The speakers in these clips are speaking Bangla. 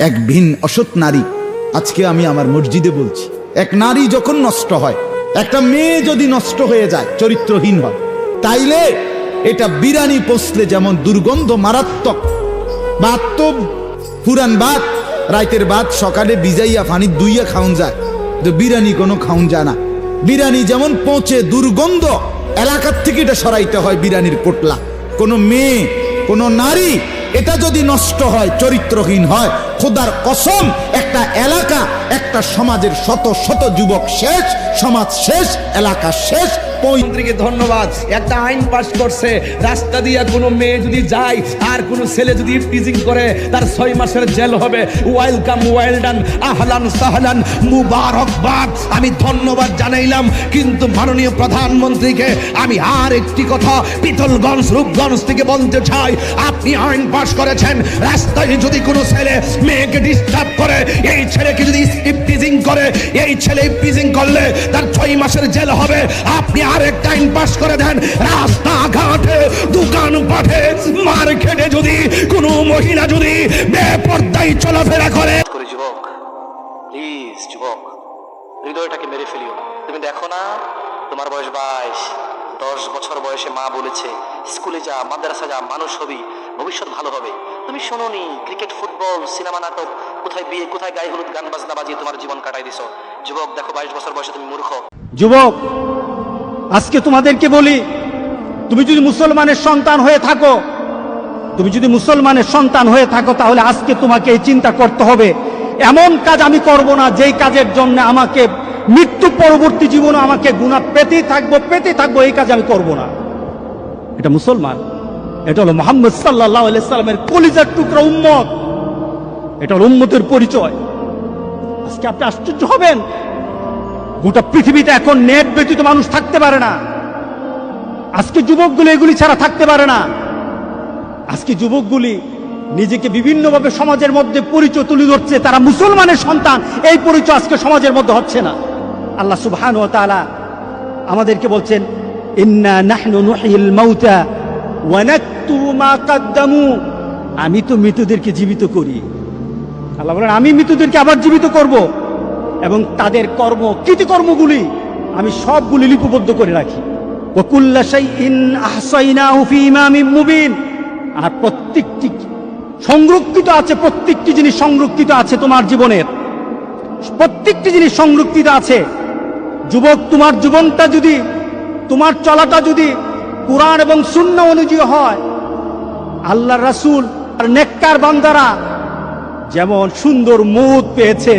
এক ভিন অসৎ নারী, আজকে আমি আমার মসজিদে বলছি, এক নারী যখন নষ্ট হয়, একটা মেয়ে যদি নষ্ট হয়ে যায়, চরিত্রহীন হয়, তাইলে এটা বিরানি পচলে যেমন দুর্গন্ধ মারাত্মক, ভাত তো পুরান ভাত, রাইতের ভাত সকালে ভিজাইয়া পানি দুইয়া খাওন যায়, তো বিরানি কোনো খাওন যায় না। বিরানি যেমন পচে দুর্গন্ধ, এলাকার থেকে এটা সরাইতে হয় বিরানির পোটলা। কোনো মেয়ে, কোনো নারী এটা যদি নষ্ট হয়, চরিত্রহীন হয়, খোদার কসম একটা এলাকা, একটা সমাজের শত শত যুবক শেষ, সমাজ শেষ, এলাকা শেষ। মন্ত্রীকে ধন্যবাদ, একটা আইন পাস করছে, রাস্তা দিয়ে কোনো মেয়ে যদি যায় আর কোনো ছেলে যদি টিজিং করে তার 6 মাসের জেল হবে। ওয়েলকাম, ওয়েল ডান, আহলান সাহলান, মুবারকবাদ। আমি ধন্যবাদ জানাইলাম, কিন্তু মাননীয় প্রধানমন্ত্রীকে আমি আর একটি কথা পিতলগঞ্জ, রূপগঞ্জ থেকে বলতে চাই। আপনি আইন পাস করেছেন, রাস্তায় যদি কোনো ছেলে মেয়েকে ডিস্টার্ব করে, এই ছেলেকে যদি টিজিং করে, এই ছেলে টিজিং করলে তার 6 মাসের জেল হবে। আপনি আরেকটা আইন পাস করে দেন, রাস্তাঘাটে, দোকান পাঠে, মার্কেটে যদি কোনো মহিলা যদি বেপরদায় চলাফেরা করে। যুবক, প্লিজ যুবক, হৃদয়টাকে মেরে ফেলিও না। তুমি দেখো না, তোমার বয়স 22, 10 বছর বয়সে মা বলেছে স্কুলে যা, মাদ্রাসা যা, মানুষ হবি, ভবিষ্যৎ ভালো হবে। তুমি শোনোনি, ক্রিকেট, ফুটবল, সিনেমা, নাটক, কোথায় বিয়ে, কোথায় গায়ে হলুদ, গান বাজনা বাজিয়ে তোমার জীবন কাটাই দিছো। যুবক দেখো, 22 বছর বয়সে তুমি মূর্খ। যুবক, আজকে তোমাদেরকে বলি, তুমি যদি মুসলমানের সন্তান হয়ে থাকো, তাহলে আজকে তোমাকে এই চিন্তা করতে হবে, এমন কাজ আমি করব না যেই কাজের জন্য আমাকে মৃত্যু পরবর্তী জীবনে আমাকে গুনাহ পেতেই থাকবো, এই কাজ আমি করব না। এটা মুসলমান, এটা হলো মুহাম্মদ সাল্লাল্লাহু আলাইহি সাল্লামের কলিজার টুকরা উম্মত, এটা হলো উম্মতের পরিচয়। আজকে আপনি আশ্চর্য হবেন, গোটা পৃথিবীতে এখন নেট ব্যতীত মানুষ থাকতে পারে না। আজকে যুবকগুলি এগুলি ছাড়া থাকতে পারে না। আজকে যুবকগুলি নিজেকে বিভিন্নভাবে সমাজের মধ্যে পরিচয় তুলে ধরছে, তারা মুসলমানের সন্তান, এই পরিচয় আজকে সমাজের মধ্যে হচ্ছে না। আল্লাহ সুবহানাহু ওয়া তাআলা আমাদেরকে বলছেন, ইন্না নাহনু নুহয়িল মাউতা ওয়া নাকতুবু মা কদ্দামু। আমি তো মৃতদেরকে জীবিত করি। আল্লাহ বলেন, আমি মৃতদেরকে আবার জীবিত করব এবং তাদের কৃতকর্মগুলি আমি সবগুলি লিপিবদ্ধ করে রাখি। ওয়া কুল্লা শাইইন আহসাইনাহু ফি ইমামিন মুবিন। আর প্রত্যেকটি জিনিস সংরক্ষিত আছে, তোমার জীবনের প্রত্যেকটি জিনিস সংরক্ষিত আছে। যুবক, তোমার জীবনটা যদি, তোমার চলাটা যদি কুরআন এবং সুন্নাহ অনুযায়ী হয়, আল্লাহর রাসূল আর নেককার বান্দারা যেমন সুন্দর মউত পেয়েছে,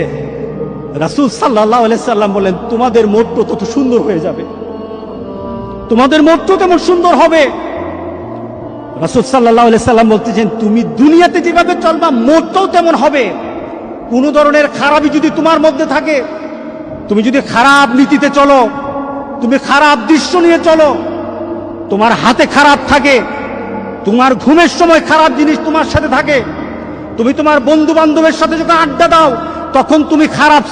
রাসূল সাল্লাল্লাহু আলাইহি সাল্লাম বলেন, তোমাদের মউতও তত সুন্দর হয়ে যাবে, তোমাদের মউতও তেমন সুন্দর হবে। রাসূল সাল্লাল্লাহু আলাইহি সাল্লাম বলতেছেন, তুমি দুনিয়াতে যেভাবে চলবা মউতও তেমন হবে। কোন ধরনের খারাপই যদি তোমার মধ্যে থাকে, তুমি যদি খারাপ নীতিতে চলো, তুমি খারাপ দৃশ্য নিয়ে চলো, তোমার হাতে খারাপ থাকে, তোমার ঘুমের সময় খারাপ জিনিস তোমার সাথে থাকে, তুমি তোমার বন্ধু বান্ধবের সাথে যখন আড্ডা দাও তখন তুমি খারাপ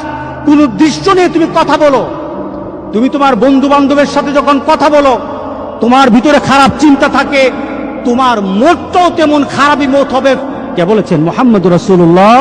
কোন দৃশ্য নিয়ে তুমি কথা বলো, তুমি তোমার বন্ধু বান্ধবের সাথে যখন কথা বলো তোমার ভিতরে খারাপ চিন্তা থাকে, তোমার মতটাও তেমন খারাপই মত হবে। কে বলেছেন? মুহাম্মদুর রাসূলুল্লাহ